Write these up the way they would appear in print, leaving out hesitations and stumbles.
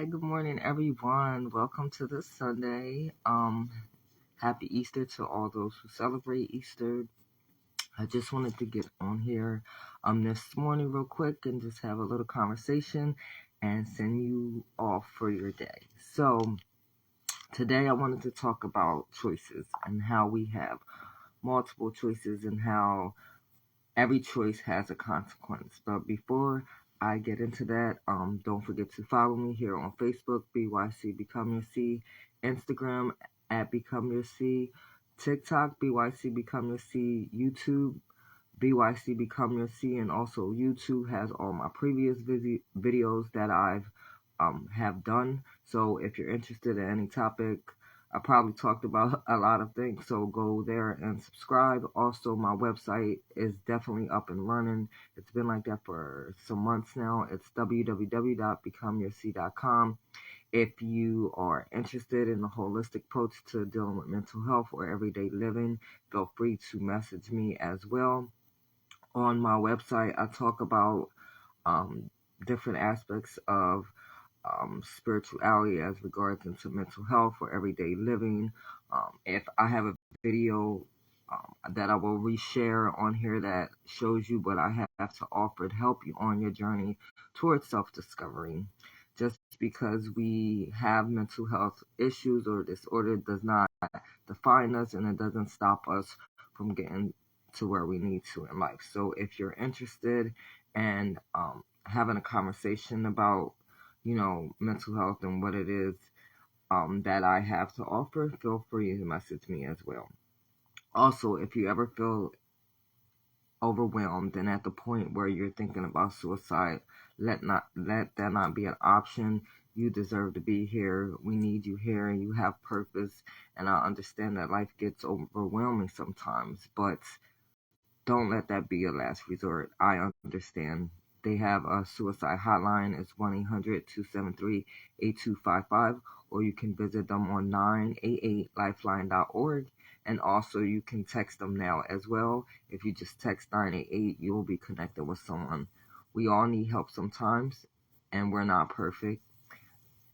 Hi, good morning, everyone. Welcome to this Sunday. Happy Easter to all those who celebrate Easter. I just wanted to get on here this morning real quick and just have a little conversation and send you off for your day. So today I wanted to talk about choices and how we have multiple choices and how every choice has a consequence. But before I get into that, don't forget to follow me here on Facebook, BYC Become Your C, Instagram at Become Your C, TikTok, BYC Become Your C, YouTube, BYC Become Your C, and also YouTube has all my previous videos that I've have done. So if you're interested in any topic, I probably talked about a lot of things, so go there and subscribe. Also, my website is definitely up and running. It's been like that for some months now. It's www.becomeyourc.com. If you are interested in the holistic approach to dealing with mental health or everyday living, feel free to message me as well. On my website, I talk about different aspects of spirituality as regards into mental health or everyday living. If I have a video that I will reshare on here that shows you what I have to offer to help you on your journey towards self-discovery. Just because we have mental health issues or disorder does not define us, and it doesn't stop us from getting to where we need to in life. So if you're interested in having a conversation about mental health and what it is that I have to offer, feel free to message me as well. Also, if you ever feel overwhelmed and at the point where you're thinking about suicide, let that not be an option. You deserve to be here. We need you here, and you have purpose. And I understand that life gets overwhelming sometimes, but don't let that be your last resort. I understand. They have a suicide hotline. It's 1-800-273-8255, or you can visit them on 988lifeline.org. And also, you can text them now as well. If you just text 988, you will be connected with someone. We all need help sometimes, and we're not perfect.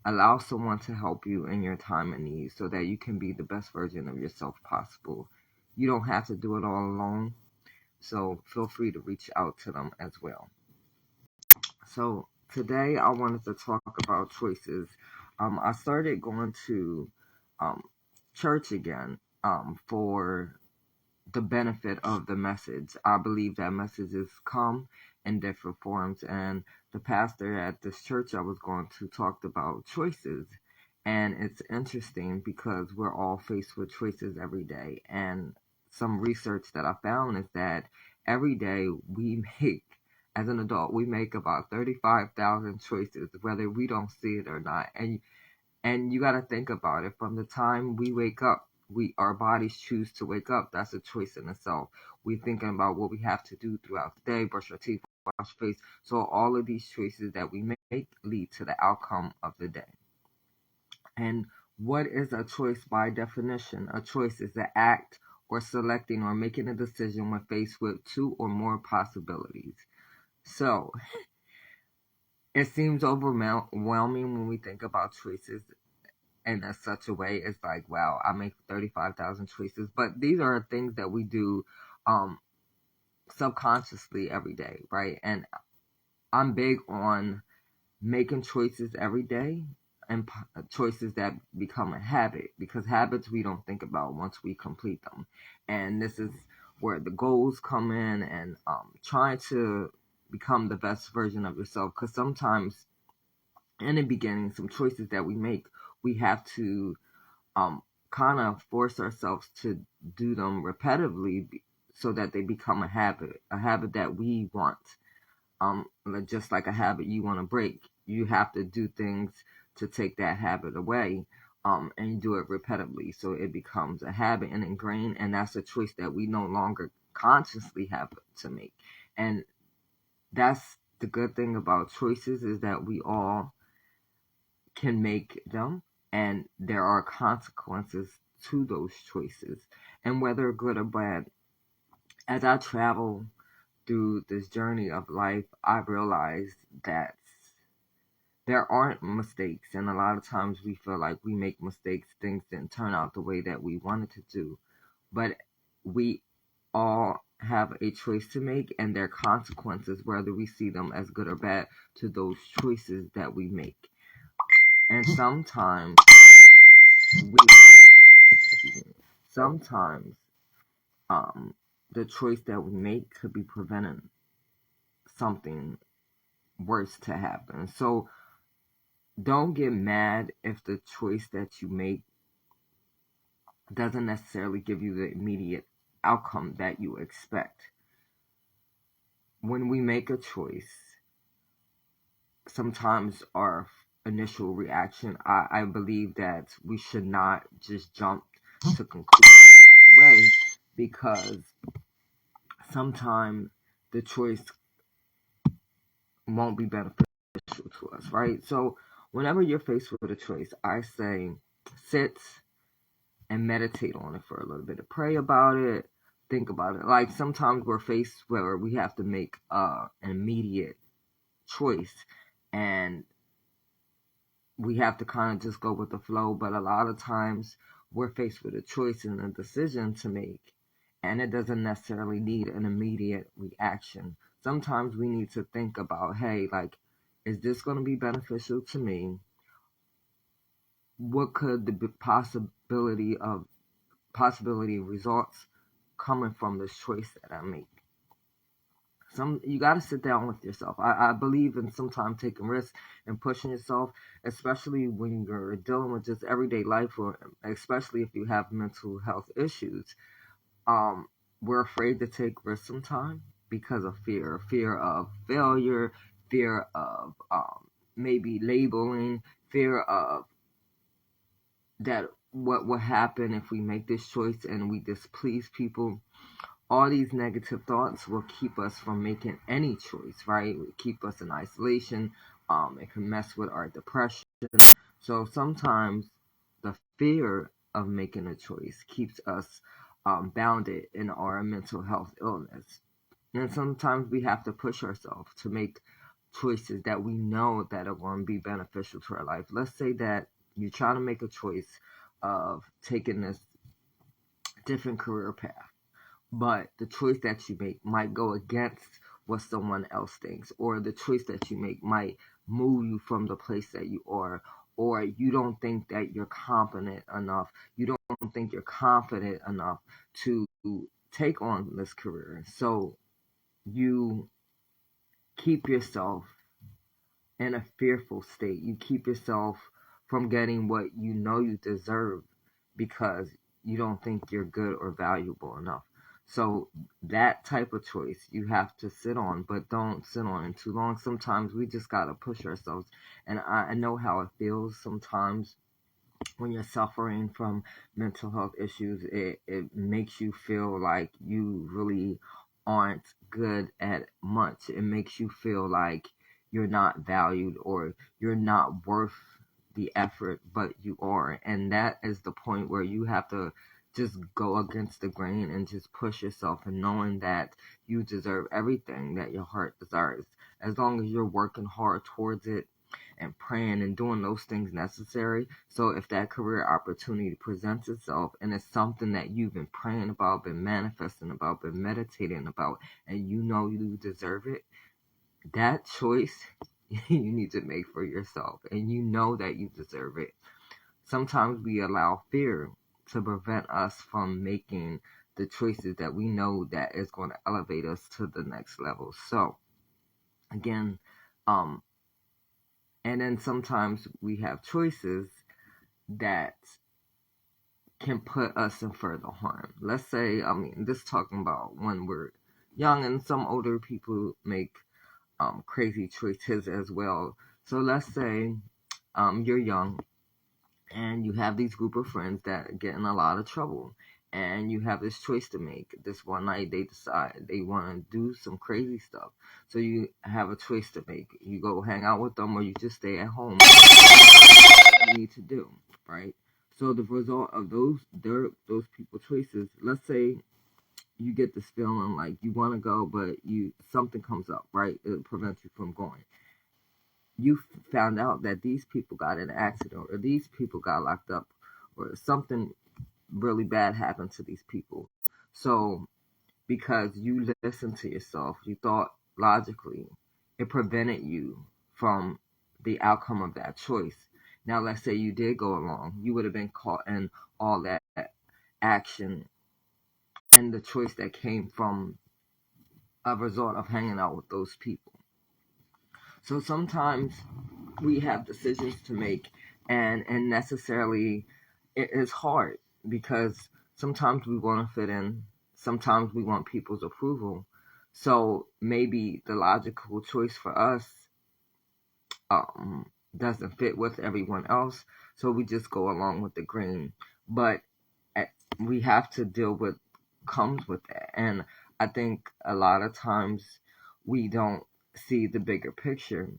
Allow someone to help you in your time of need so that you can be the best version of yourself possible. You don't have to do it all alone. So feel free to reach out to them as well. So today I wanted to talk about choices. I started going to church again for the benefit of the message. I believe that messages come in different forms, and the pastor at this church I was going to talked about choices. And it's interesting because we're all faced with choices every day, and some research that I found is that every day we make, as an adult, we make about 35,000 choices, whether we don't see it or not. And you got to think about it. From the time we wake up, our bodies choose to wake up. That's a choice in itself. We're thinking about what we have to do throughout the day, brush our teeth, wash our face. So all of these choices that we make lead to the outcome of the day. And what is a choice by definition? A choice is the act or selecting or making a decision when faced with two or more possibilities. So it seems overwhelming when we think about choices in such a way. It's like, wow, I make 35,000 choices. But these are things that we do subconsciously every day, right? And I'm big on making choices every day and choices that become a habit, because habits we don't think about once we complete them. And this is where the goals come in, and trying to become the best version of yourself, because sometimes in the beginning, some choices that we make, we have to kind of force ourselves to do them repetitively so that they become a habit that we want. Just like a habit you want to break, you have to do things to take that habit away, and you do it repetitively so it becomes a habit and ingrained, and that's a choice that we no longer consciously have to make. And that's the good thing about choices, is that we all can make them, and there are consequences to those choices, and whether good or bad. As I travel through this journey of life, I realized that there aren't mistakes, and a lot of times we feel like we make mistakes, things didn't turn out the way that we wanted to do, but we all have a choice to make, and there are consequences, whether we see them as good or bad, to those choices that we make. And sometimes um, the choice that we make could be preventing something worse to happen. So don't get mad if the choice that you make doesn't necessarily give you the immediate outcome that you expect. When we make a choice, sometimes our initial reaction, I believe that we should not just jump to conclusions right away, because sometimes the choice won't be beneficial to us, right? So whenever you're faced with a choice, I say sit and meditate on it for a little bit, pray about it, think about it. Like sometimes we're faced where we have to make an immediate choice, and we have to kind of just go with the flow. But a lot of times we're faced with a choice and a decision to make, and it doesn't necessarily need an immediate reaction. Sometimes we need to think about, hey, like, is this going to be beneficial to me? What could the possibility results coming from this choice that I make? You got to sit down with yourself. I believe in sometimes taking risks and pushing yourself, especially when you're dealing with just everyday life, or especially if you have mental health issues. We're afraid to take risks sometimes because of fear of failure, fear of maybe labeling, fear of that what will happen if we make this choice and we displease people. All these negative thoughts will keep us from making any choice, right? It keep us in isolation. It can mess with our depression. So sometimes the fear of making a choice keeps us bounded in our mental health illness. And sometimes we have to push ourselves to make choices that we know that are going to be beneficial to our life. Let's say that you're trying to make a choice of taking this different career path, but the choice that you make might go against what someone else thinks, or the choice that you make might move you from the place that you are, or you don't think that you're competent enough, you don't think you're confident enough to take on this career. So you keep yourself in a fearful state. You keep yourself from getting what you know you deserve because you don't think you're good or valuable enough. So that type of choice you have to sit on, but don't sit on it too long. Sometimes we just gotta push ourselves, and I know how it feels sometimes when you're suffering from mental health issues. It makes you feel like you really aren't good at much. It makes you feel like you're not valued, or you're not worth the effort, but you are. And that is the point where you have to just go against the grain and just push yourself, and knowing that you deserve everything that your heart desires, as long as you're working hard towards it and praying and doing those things necessary. So if that career opportunity presents itself and it's something that you've been praying about, been manifesting about, been meditating about, and you know you deserve it, that choice you need to make for yourself, and you know that you deserve it. Sometimes we allow fear to prevent us from making the choices that we know that is going to elevate us to the next level. So again, um, and then sometimes we have choices that can put us in further harm. Let's say, I mean, this talking about when we're young, and some older people make crazy choices as well. So let's say you're young and you have these group of friends that get in a lot of trouble, and you have this choice to make. This one night they decide they want to do some crazy stuff, so you have a choice to make. You go hang out with them, or you just stay at home. You need to do, right? So the result of those people choices, let's say you get this feeling like you want to go, but you something comes up, right? It prevents you from going. you found out that these people got in an accident, or these people got locked up, or something really bad happened to these people. So because you listened to yourself, you thought logically, it prevented you from the outcome of that choice. Now, let's say you did go along, you would have been caught in all that action and the choice that came from a result of hanging out with those people. So sometimes we have decisions to make, and necessarily it is hard because sometimes we want to fit in, sometimes we want people's approval. So maybe the logical choice for us um, doesn't fit with everyone else, so we just go along with the grain. But we have to deal with comes with that, and I think a lot of times we don't see the bigger picture.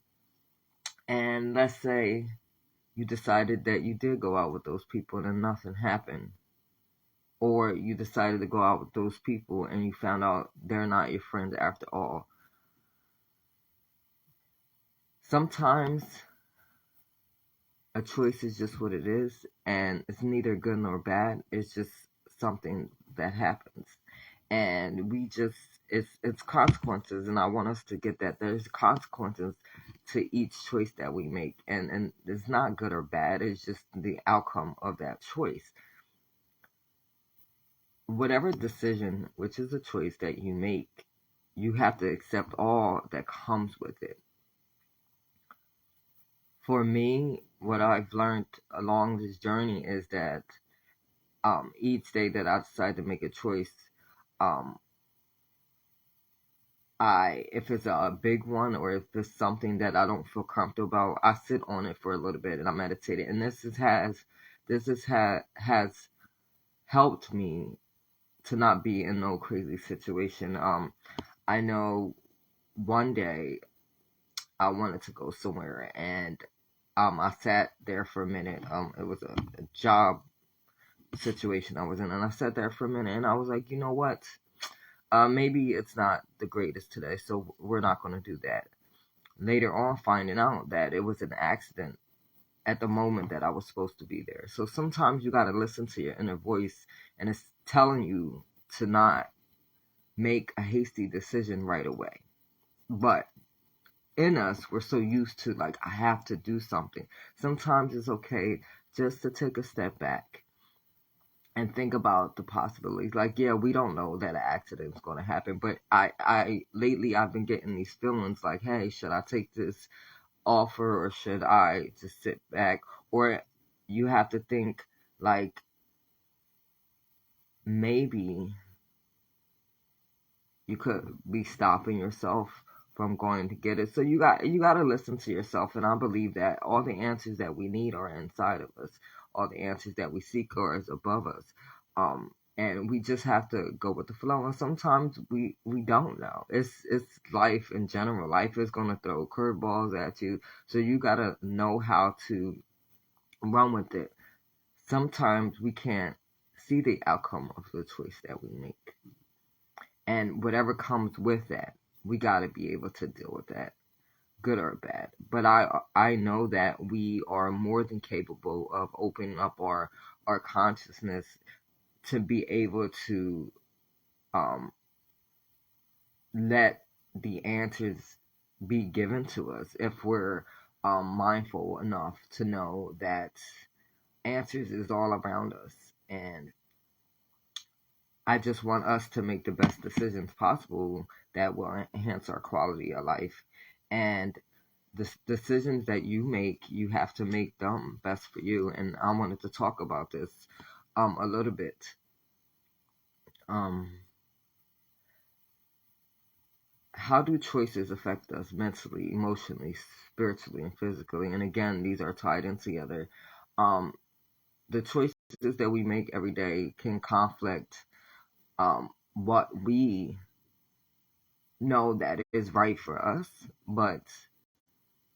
And let's say you decided that you did go out with those people and nothing happened, or you decided to go out with those people and you found out they're not your friends after all. Sometimes a choice is just what it is, and it's neither good nor bad. It's just something that happens, and we just it's consequences. And I want us to get that there's consequences to each choice that we make, and it's not good or bad. It's just the outcome of that choice. Whatever decision, which is a choice that you make, you have to accept all that comes with it. For me, what I've learned along this journey is that each day that I decide to make a choice, um, if it's a big one or if it's something that I don't feel comfortable about, I sit on it for a little bit and I meditate it. And this has helped me to not be in no crazy situation. I know one day I wanted to go somewhere, and I sat there for a minute. It was a job situation I was in, and I sat there for a minute, and I was like, you know what? Maybe it's not the greatest today, so we're not going to do that. Later on, finding out that it was an accident at the moment that I was supposed to be there. So sometimes you got to listen to your inner voice, and it's telling you to not make a hasty decision right away. But in us, we're so used to, like, I have to do something. Sometimes it's okay just to take a step back and think about the possibilities. Like, yeah, we don't know that an accident's going to happen, but I lately I've been getting these feelings like, hey, should I take this offer or should I just sit back? Or you have to think like maybe you could be stopping yourself from going to get it. So you got to listen to yourself, and I believe that all the answers that we need are inside of us. All the answers that we seek are is above us. And we just have to go with the flow. And sometimes we don't know. It's life in general. Life is gonna throw curveballs at you, so you gotta know how to run with it. Sometimes we can't see the outcome of the choice that we make, and whatever comes with that, we got to be able to deal with that, good or bad. But I know that we are more than capable of opening up our consciousness to be able to um, let the answers be given to us if we're mindful enough to know that answers is all around us. And I just want us to make the best decisions possible that will enhance our quality of life. And the decisions that you make, you have to make them best for you. And I wanted to talk about this a little bit. Um, how do choices affect us mentally, emotionally, spiritually, and physically? And again, these are tied in together. Um, the choices that we make every day can conflict what we know that is right for us, but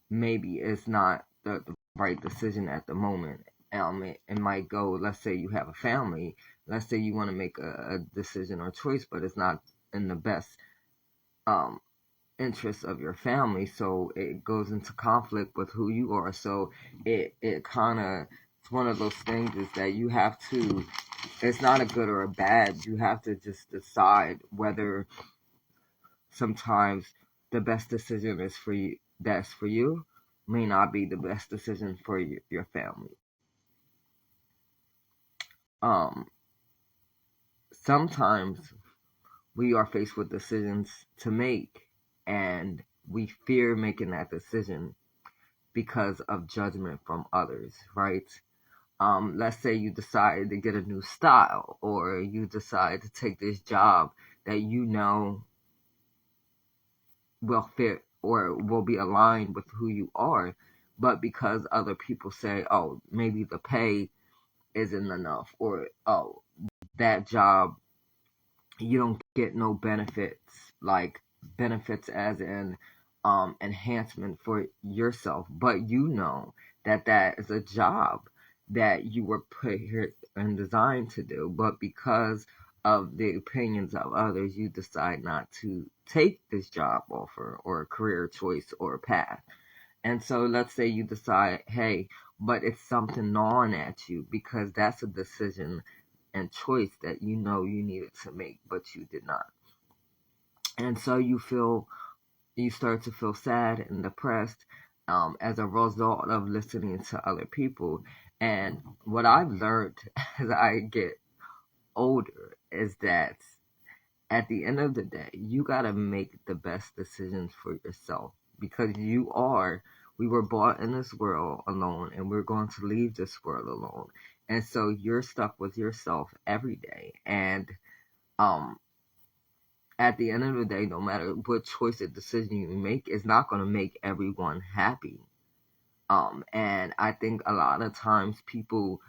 maybe it's not the right decision at the moment. It might go, let's say you have a family, let's say you want to make a decision or choice, but it's not in the best um, interests of your family, so it goes into conflict with who you are. So it kind of, it's one of those things is that you have to, it's not a good or a bad, you have to just decide whether sometimes the best decision is for you, that's for you, may not be the best decision for your family. um Sometimes we are faced with decisions to make, and we fear making that decision because of judgment from others, right? Let's say you decide to get a new style, or you decide to take this job that you know will fit or will be aligned with who you are, but because other people say, oh, maybe the pay isn't enough, or oh, that job you don't get no benefits, like benefits as in enhancement for yourself, but you know that that is a job that you were put here and designed to do, but because of the opinions of others, you decide not to take this job offer or career choice or path. And so let's say you decide, hey, but it's something gnawing at you because that's a decision and choice that you know you needed to make, but you did not. And so you start to feel sad and depressed as a result of listening to other people. And what I've learned as I get older is that at the end of the day, you got to make the best decisions for yourself, because we were brought in this world alone, and we're going to leave this world alone. And so you're stuck with yourself every day. And um, at the end of the day, no matter what choice or decision you make, it's not going to make everyone happy. And I think a lot of times people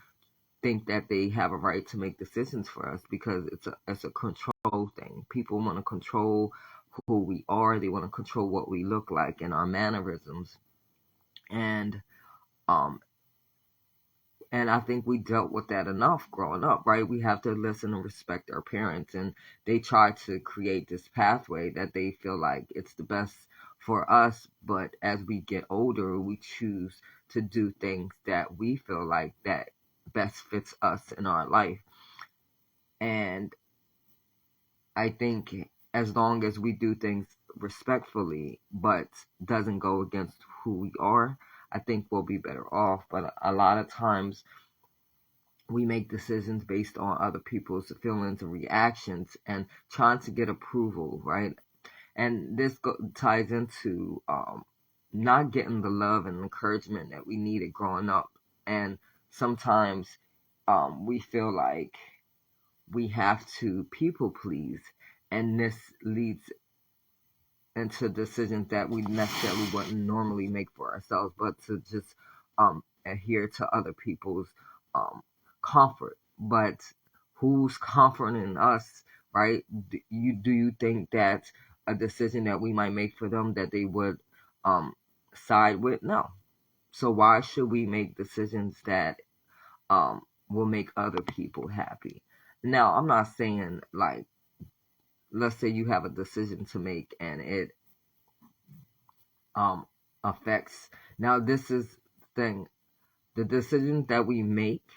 think that they have a right to make decisions for us because it's a control thing. People want to control who we are. They want to control what we look like and our mannerisms. And um and I think we dealt with that enough growing up, right? We have to listen and respect our parents, and they try to create this pathway that they feel like it's the best for us. But as we get older, we choose to do things that we feel like that best fits us in our life. And I think as long as we do things respectfully, but doesn't go against who we are, I think we'll be better off. But a lot of times we make decisions based on other people's feelings and reactions and trying to get approval, right? And this ties into not getting the love and encouragement that we needed growing up. And sometimes we feel like we have to people please, and this leads into decisions that we necessarily wouldn't normally make for ourselves, but to just adhere to other people's um, comfort. But who's comforting us, right? Do you think that a decision that we might make for them that they would um, side with? No. So why should we make decisions that will make other people happy? Now, I'm not saying like, let's say you have a decision to make and it um affects. Now this is the thing, the decisions that we make,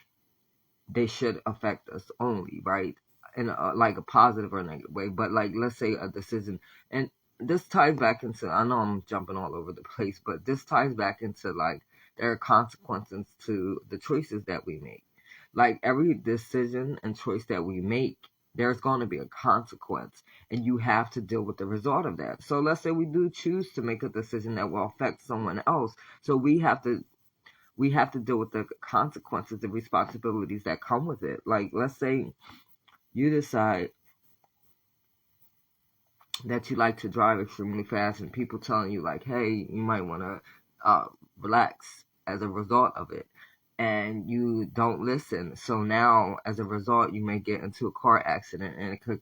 they should affect us only, right? In like a positive or negative way. But like, let's say a decision, and this ties back into, I know I'm jumping all over the place, but this ties back into like there are consequences to the choices that we make. Like every decision and choice that we make, there's going to be a consequence, and you have to deal with the result of that. So let's say we do choose to make a decision that will affect someone else, so we have to deal with the consequences, the responsibilities that come with it. Like, let's say you decide that you like to drive extremely fast, and people telling you, like, hey, you might want to relax as a result of it. And you don't listen. So now, as a result, you may get into a car accident, and it could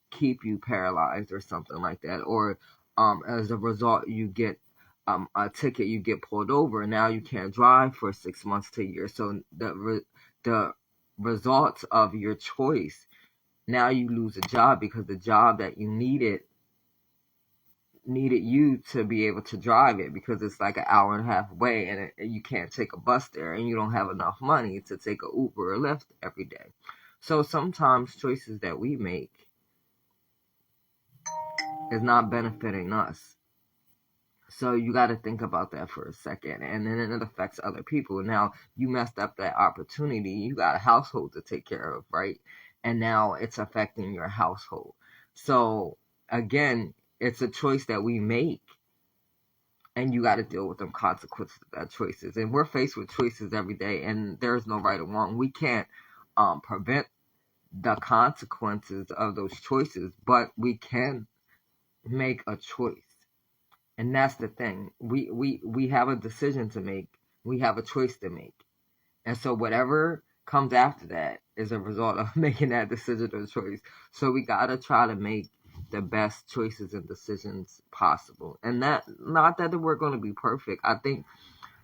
keep you paralyzed or something like that. Or as a result, you get a ticket, you get pulled over, and now you can't drive for 6 months to a year. So the results of your choice, now you lose a job because the job that you needed needed you to be able to drive it because it's like an hour and a half away, and you can't take a bus there, and you don't have enough money to take a Uber or Lyft every day. So sometimes choices that we make is not benefiting us. So you got to think about that for a second, and then it affects other people. Now you messed up that opportunity. You got a household to take care of, right? And now it's affecting your household. So again, it's a choice that we make, and you got to deal with them consequences of that choices. And we're faced with choices every day, and there's no right or wrong. We can't prevent the consequences of those choices, but we can make a choice. And that's the thing. We have a decision to make. We have a choice to make. And so whatever comes after that is a result of making that decision or choice. So we got to try to make the best choices and decisions possible. And that, not that we're going to be perfect. I think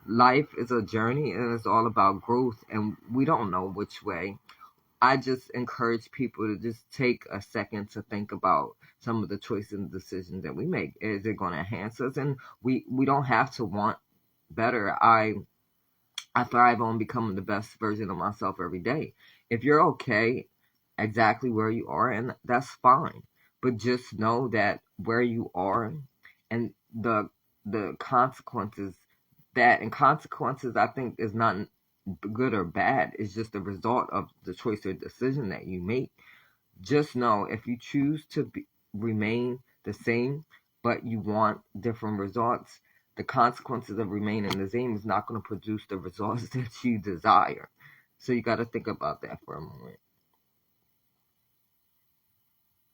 life is a journey, and it's all about growth, and we don't know which way. I just encourage people to just take a second to think about some of the choices and decisions that we make. Is it going to enhance us? And we don't have to want better. I thrive on becoming the best version of myself every day. If you're okay exactly where you are, and that's fine. But just know that where you are and the consequences, consequences I think is not good or bad. It's just the result of the choice or decision that you make. Just know if you choose to remain the same, but you want different results, the consequences of remaining the same is not going to produce the results that you desire. So you got to think about that for a moment.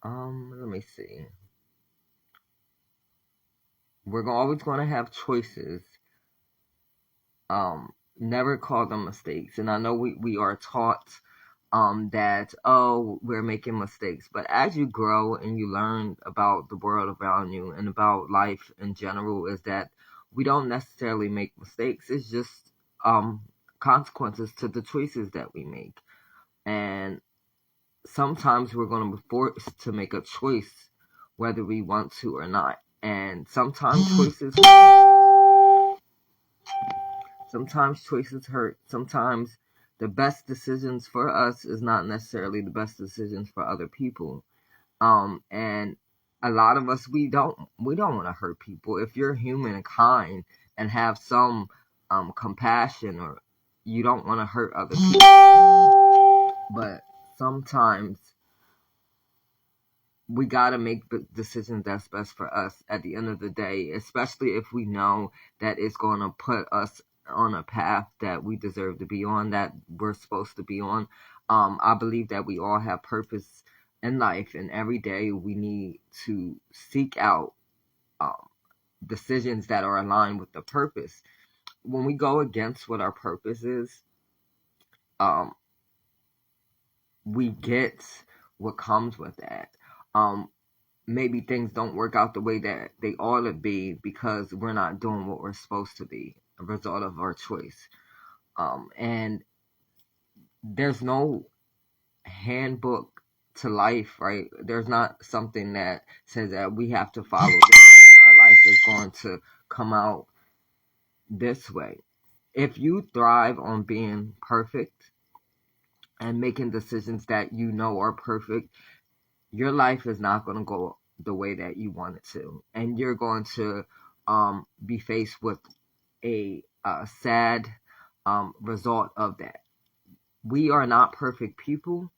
Let me see. We're always going to have choices. Never call them mistakes. And I know we are taught that, oh, we're making mistakes. But as you grow and you learn about the world around you and about life in general, is that we don't necessarily make mistakes. It's just consequences to the choices that we make. And sometimes we're going to be forced to make a choice whether we want to or not. And sometimes choices hurt. Sometimes the best decisions for us is not necessarily the best decisions for other people. And a lot of us, we don't want to hurt people. If you're human and kind and have some compassion, or you don't want to hurt other people. But sometimes we got to make decisions that's best for us at the end of the day, especially if we know that it's going to put us on a path that we deserve to be on, that we're supposed to be on. I believe that we all have purpose in life, and every day we need to seek out decisions that are aligned with the purpose. When we go against what our purpose is, we get what comes with that. Maybe things don't work out the way that they ought to be because we're not doing what we're supposed to be, a result of our choice. And there's no handbook to life, right? There's not something that says that we have to follow this and our life is going to come out this way. If you thrive on being perfect and making decisions that you know are perfect, your life is not going to go the way that you want it to. And you're going to be faced with a sad result of that. We are not perfect people,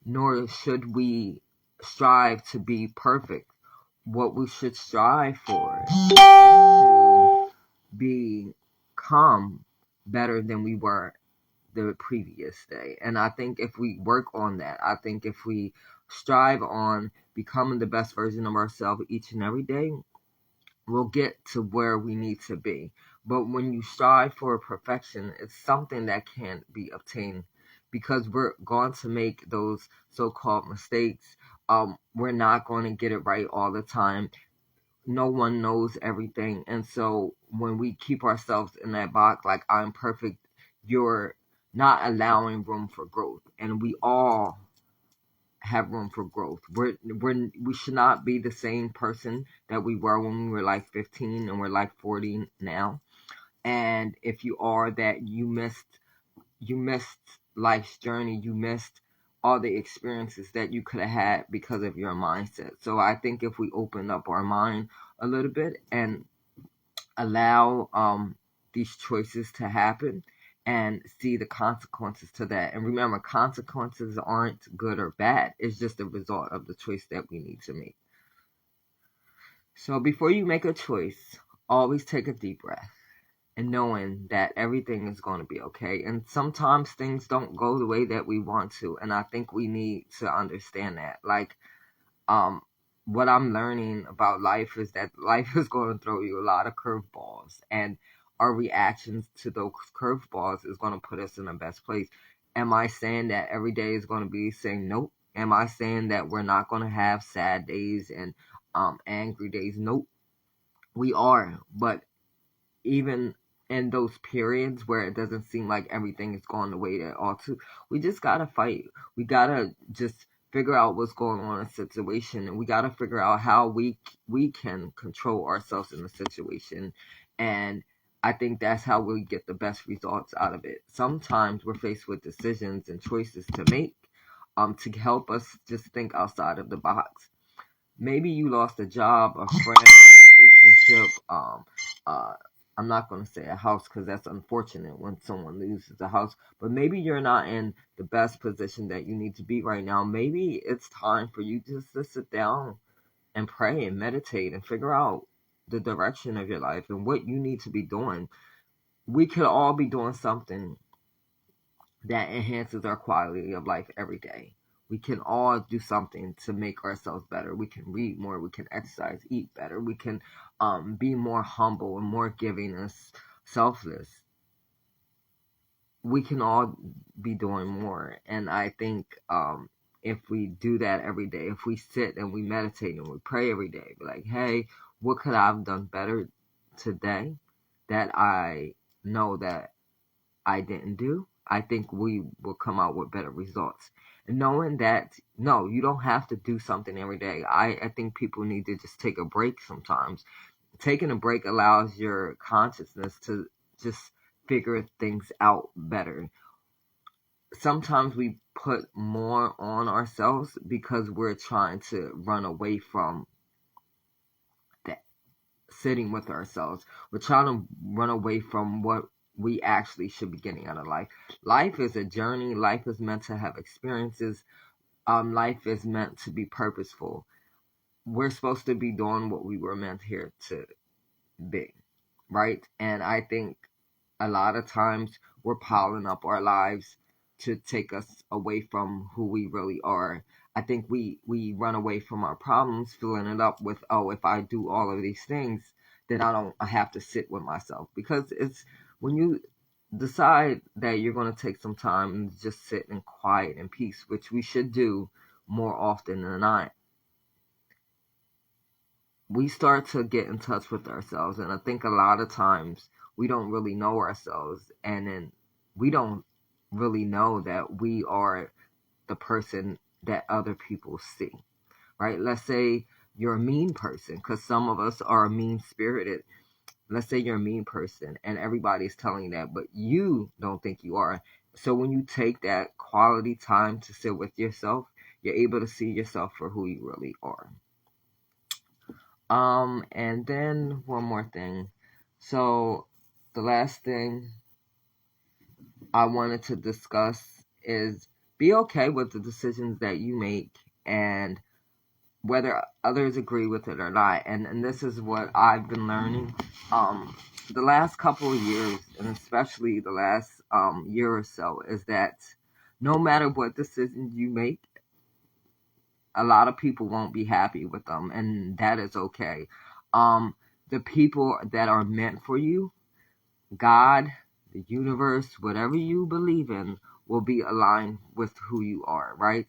nor should we strive to be perfect. What we should strive for is to become better than we were the previous day. And I think if we work on that, I think if we strive on becoming the best version of ourselves each and every day, we'll get to where we need to be. But when you strive for perfection, it's something that can't be obtained because we're going to make those so-called mistakes. We're not going to get it right all the time. No one knows everything. And so when we keep ourselves in that box, like I'm perfect, you're not allowing room for growth. And we all have room for growth. We should not be the same person that we were when we were like 15 and we're like 40 now. And if you are that, you missed life's journey. You missed all the experiences that you could have had because of your mindset. So I think if we open up our mind a little bit and allow these choices to happen and see the consequences to that. And remember, consequences aren't good or bad. It's just a result of the choice that we need to make. So before you make a choice, always take a deep breath and knowing that everything is going to be okay. And sometimes things don't go the way that we want to. And I think we need to understand that. Like, what I'm learning about life is that life is going to throw you a lot of curveballs, and our reactions to those curveballs is going to put us in the best place. Am I saying that every day is going to be saying nope? Am I saying that we're not going to have sad days and angry days? Nope, we are. But even in those periods where it doesn't seem like everything is going the way that it ought to, we just gotta fight. We gotta just figure out what's going on in the situation, and we gotta figure out how we can control ourselves in the situation. And I think that's how we get the best results out of it. Sometimes we're faced with decisions and choices to make to help us just think outside of the box. Maybe you lost a job, a friend, relationship, uh, I'm not going to say a house because that's unfortunate when someone loses a house, but maybe you're not in the best position that you need to be right now. Maybe it's time for you just to sit down and pray and meditate and figure out the direction of your life and what you need to be doing. We could all be doing something that enhances our quality of life every day. We can all do something to make ourselves better. We can read more. We can exercise, eat better. We can be more humble and more giving and selfless. We can all be doing more. And I think if we do that every day, if we sit and we meditate and we pray every day, be like, hey, what could I have done better today that I know that I didn't do? I think we will come out with better results. And knowing that, no, you don't have to do something every day. I think people need to just take a break sometimes. Taking a break allows your consciousness to just figure things out better. Sometimes we put more on ourselves because we're trying to run away from that sitting with ourselves. We're trying to run away from what we actually should be getting out of life. Life is a journey. Life is meant to have experiences. Life is meant to be purposeful. We're supposed to be doing what we were meant here to be, right? And I think a lot of times we're piling up our lives to take us away from who we really are. I think we run away from our problems, filling it up with, oh, if I do all of these things, then I have to sit with myself. Because it's when you decide that you're going to take some time and just sit in quiet and peace, which we should do more often than not, we start to get in touch with ourselves. And I think a lot of times we don't really know ourselves, and then we don't really know that we are the person that other people see, right? Let's say you're a mean person, because some of us are mean spirited. Let's say you're a mean person and everybody's telling you that, but you don't think you are. So when you take that quality time to sit with yourself, you're able to see yourself for who you really are. And then one more thing. So the last thing I wanted to discuss is be okay with the decisions that you make and whether others agree with it or not. And this is what I've been learning the last couple of years, and especially the last year or so, is that no matter what decisions you make, a lot of people won't be happy with them, and that is okay. The people that are meant for you, God, the universe, whatever you believe in, will be aligned with who you are, right?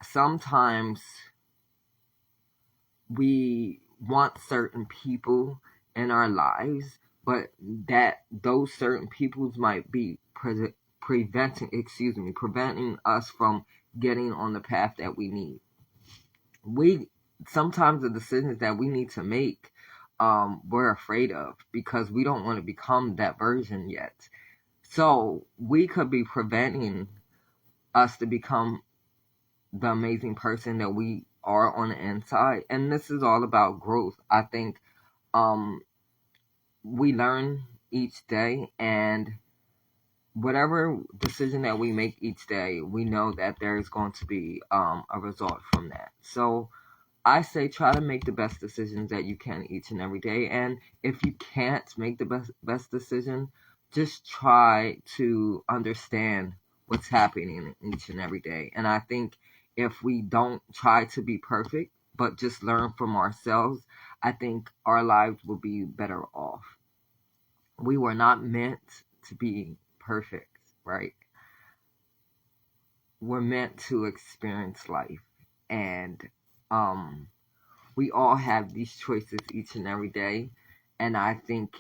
Sometimes we want certain people in our lives, but that those certain peoples might be preventing us from getting on the path that we need. We sometimes the decisions that we need to make, we're afraid of because we don't want to become that version yet. So we could be preventing us to become the amazing person that we are on the inside. And this is all about growth. I think um, we learn each day, and whatever decision that we make each day, we know that there is going to be a result from that. So I say try to make the best decisions that you can each and every day. And if you can't make the best decision, just try to understand what's happening each and every day. And I think if we don't try to be perfect, but just learn from ourselves, I think our lives will be better off. We were not meant to be perfect, right? We're meant to experience life. And we all have these choices each and every day. And I think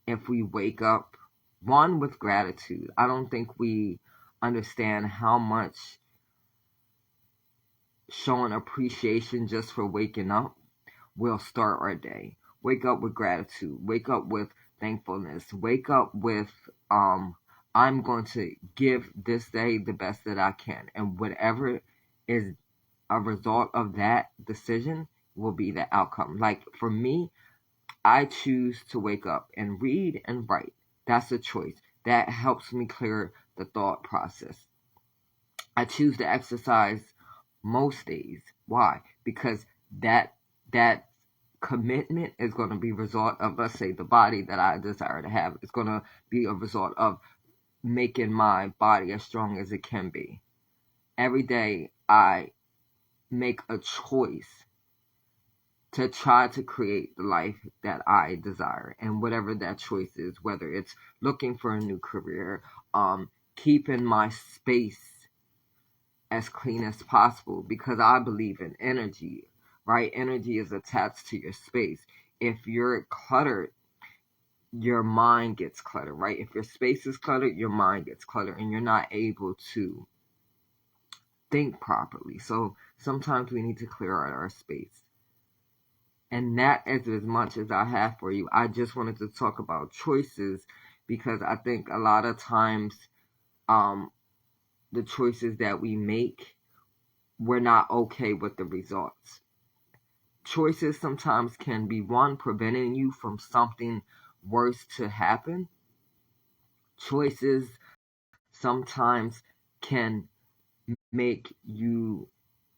if we wake up, one, with gratitude, I don't think we understand how much showing appreciation just for waking up will start our day. Wake up with gratitude. Wake up with thankfulness. Wake up with, I'm going to give this day the best that I can. And whatever is a result of that decision will be the outcome. Like for me, I choose to wake up and read and write. That's a choice. That helps me clear the thought process. I choose to exercise most days. Why? Because that commitment is going to be a result of, let's say, the body that I desire to have. It's going to be a result of making my body as strong as it can be. Every day I make a choice to try to create the life that I desire, and whatever that choice is, whether it's looking for a new career, keeping my space as clean as possible, because I believe in energy, right? Energy is attached to your space. If you're cluttered, your mind gets cluttered, right? If your space is cluttered, your mind gets cluttered, and you're not able to think properly. So sometimes we need to clear out our space. And that is as much as I have for you. I just wanted to talk about choices because I think a lot of times the choices that we make, we're not okay with the results. Choices sometimes can be, one, preventing you from something worse to happen. Choices sometimes can make you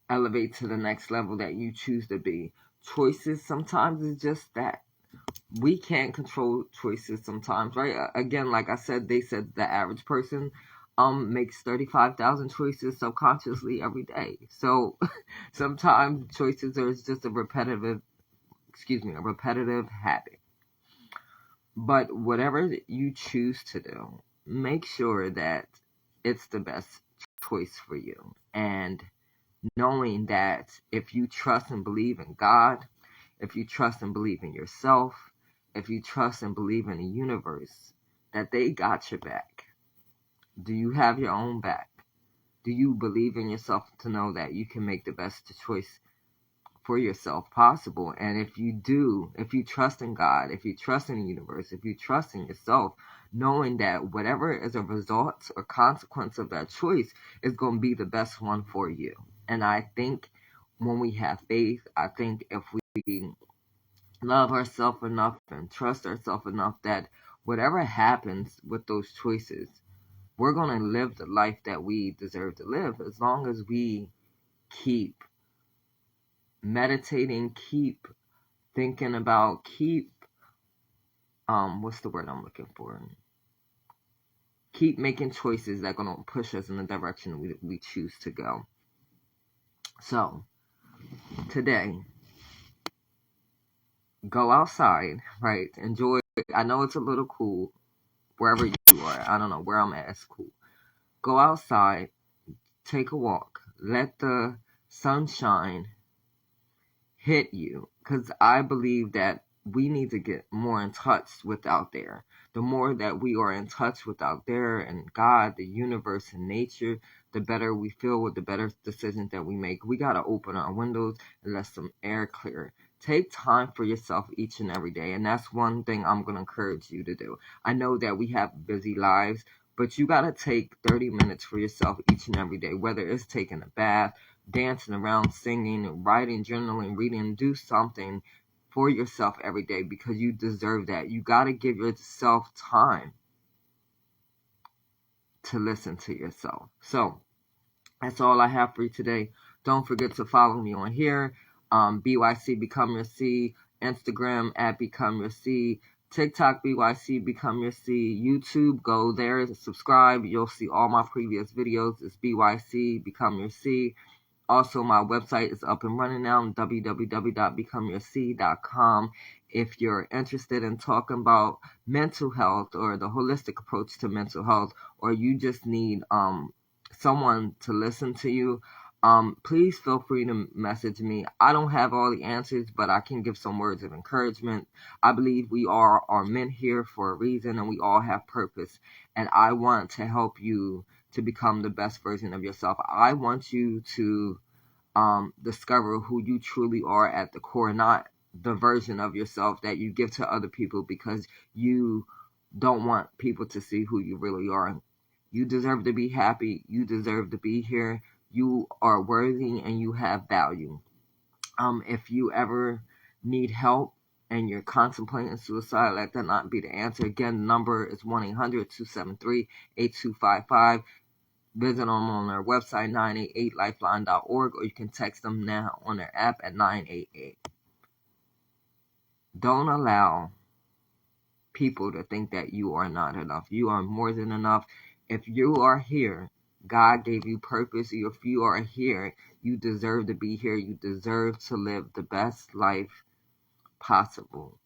elevate to the next level that you choose to be. Choices sometimes is just that. We can't control choices sometimes, right? Again, like I said, they said the average person makes 35,000 choices subconsciously every day. So sometimes choices are just a repetitive habit. But whatever you choose to do, make sure that it's the best choice for you. And knowing that if you trust and believe in God, if you trust and believe in yourself, if you trust and believe in the universe, that they got your back. Do you have your own back? Do you believe in yourself to know that you can make the best choice for yourself possible? And if you do, if you trust in God, if you trust in the universe, if you trust in yourself, knowing that whatever is a result or consequence of that choice is going to be the best one for you. And I think when we have faith, I think if we love ourselves enough and trust ourselves enough, that whatever happens with those choices, we're going to live the life that we deserve to live, as long as we keep meditating, keep thinking about, keep what's the word I'm looking for? Keep making choices that are going to push us in the direction we choose to go. So today, go outside, right? Enjoy. I know it's a little cool wherever you are. I don't know where I'm at. It's cool. Go outside, take a walk, let the sunshine hit you, because I believe that we need to get more in touch with out there. The more that we are in touch with out there and God, the universe, and nature, the better we feel with the better decisions that we make. We got to open our windows and let some air clear. Take time for yourself each and every day. And that's one thing I'm going to encourage you to do. I know that we have busy lives, but you got to take 30 minutes for yourself each and every day, whether it's taking a bath, dancing around, singing, writing, journaling, reading. Do something for yourself every day because you deserve that. You got to give yourself time to listen to yourself. So that's all I have for you today. Don't forget to follow me on here, BYC Become Your C, Instagram at Become Your C, TikTok BYC Become Your C, YouTube, go there, subscribe. You'll see all my previous videos. It's BYC Become Your C. Also, my website is up and running now, www.becomeyourc.com. If you're interested in talking about mental health or the holistic approach to mental health, or you just need someone to listen to you, please feel free to message me. I don't have all the answers, but I can give some words of encouragement. I believe we are meant here for a reason, and we all have purpose. And I want to help you to become the best version of yourself. I want you to discover who you truly are at the core, not the version of yourself that you give to other people because you don't want people to see who you really are. You deserve to be happy. You deserve to be here. You are worthy and you have value. If you ever need help and you're contemplating suicide, let that not be the answer. Again, the number is 1-800-273-8255. Visit them on their website, 988lifeline.org, or you can text them now on their app at 988. Don't allow people to think that you are not enough. You are more than enough. If you are here, God gave you purpose. If you are here, you deserve to be here. You deserve to live the best life possible.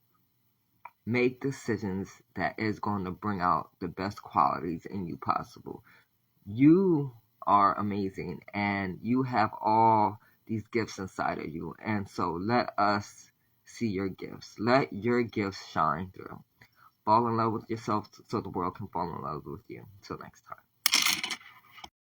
Make decisions that is going to bring out the best qualities in you possible. You are amazing and you have all these gifts inside of you. And so let us see your gifts. Let your gifts shine through. Fall in love with yourself so the world can fall in love with you. Until next time.